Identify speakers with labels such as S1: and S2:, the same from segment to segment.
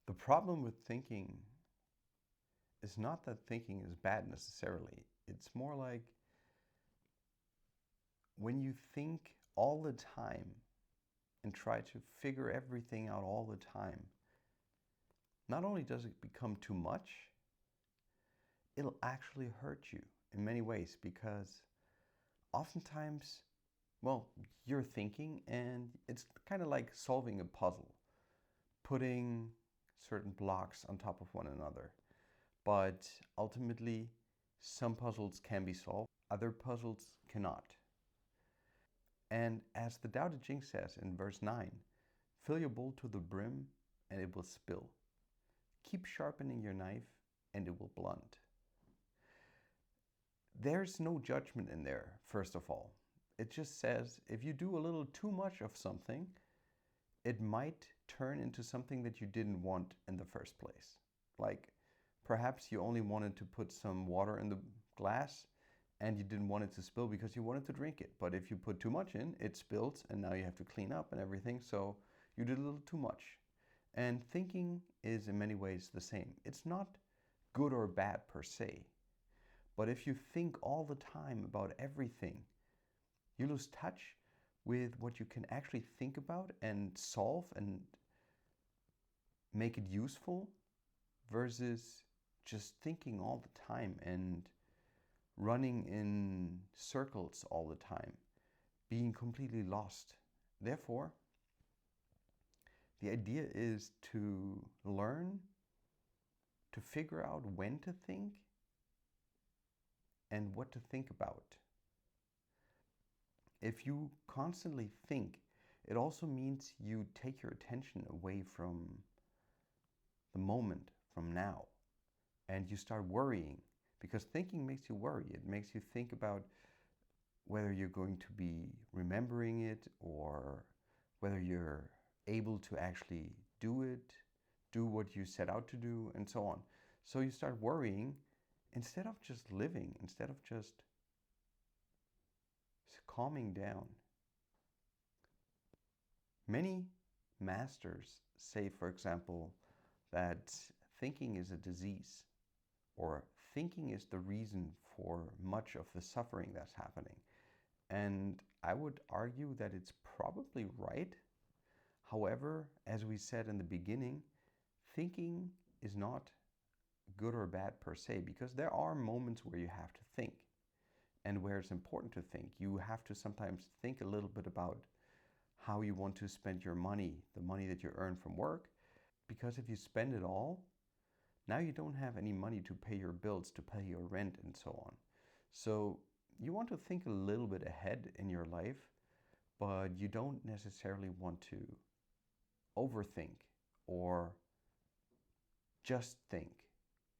S1: The problem with thinking is not that thinking is bad necessarily. It's more like when you think all the time and try to figure everything out all the time, not only does it become too much, it'll actually hurt you in many ways because oftentimes, well, you're thinking and it's kind of like solving a puzzle, putting certain blocks on top of one another. But ultimately, some puzzles can be solved, other puzzles cannot. And as the Tao Te Ching says in verse 9, fill your bowl to the brim and it will spill. Keep sharpening your knife and it will blunt. There's no judgment in there, first of all. It just says if you do a little too much of something, it might turn into something that you didn't want in the first place. Like perhaps you only wanted to put some water in the glass and you didn't want it to spill because you wanted to drink it. But if you put too much in, it spills and now you have to clean up and everything. So you did a little too much. And thinking is in many ways the same. It's not good or bad per se. But if you think all the time about everything, you lose touch with what you can actually think about and solve and make it useful versus just thinking all the time and running in circles all the time, being completely lost. Therefore, the idea is to learn to figure out when to think and what to think about. If you constantly think, it also means you take your attention away from the moment, from now, and you start worrying because thinking makes you worry. It makes you think about whether you're going to be remembering it or whether you're able to actually do it, do what you set out to do, and so on. So you start worrying instead of just living, instead of just calming down. Many masters say, for example, that thinking is a disease, or thinking is the reason for much of the suffering that's happening. And I would argue that it's probably right. However, as we said in the beginning, thinking is not good or bad per se, because there are moments where you have to think and where it's important to think. You have to sometimes think a little bit about how you want to spend your money, the money that you earn from work, because if you spend it all, now you don't have any money to pay your bills, to pay your rent, and so on. So you want to think a little bit ahead in your life, but you don't necessarily want to overthink or just think,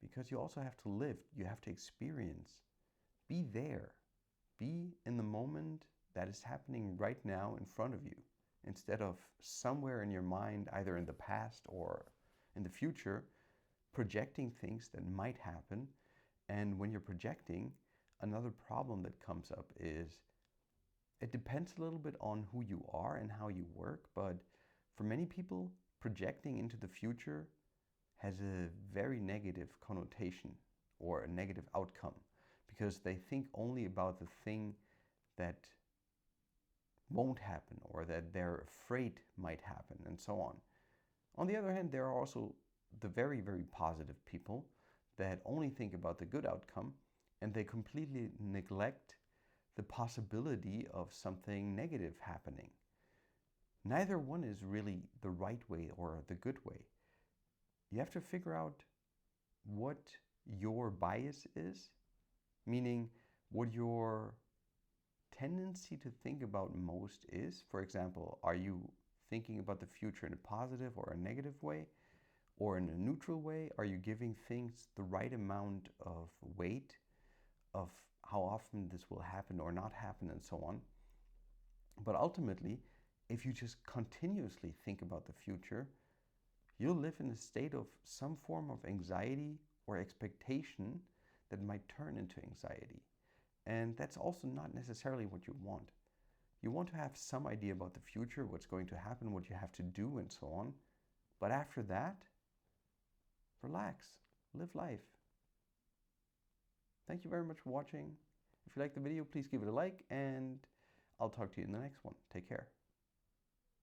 S1: because you also have to live, you have to experience, be there, be in the moment that is happening right now in front of you, instead of somewhere in your mind, either in the past or in the future, projecting things that might happen. And when you're projecting, another problem that comes up is it depends a little bit on who you are and how you work, but for many people, projecting into the future has a very negative connotation or a negative outcome because they think only about the thing that won't happen or that they're afraid might happen and so on. On the other hand, there are also the very, very positive people that only think about the good outcome and they completely neglect the possibility of something negative happening. Neither one is really the right way or the good way. You have to figure out what your bias is, meaning what your tendency to think about most is. For example, are you thinking about the future in a positive or a negative way, or in a neutral way? Are you giving things the right amount of weight of how often this will happen or not happen and so on? But ultimately, if you just continuously think about the future, you'll live in a state of some form of anxiety or expectation that might turn into anxiety. And that's also not necessarily what you want. You want to have some idea about the future, what's going to happen, what you have to do, and so on. But after that, relax, live life. Thank you very much for watching. If you liked the video, please give it a like, and I'll talk to you in the next one. Take care.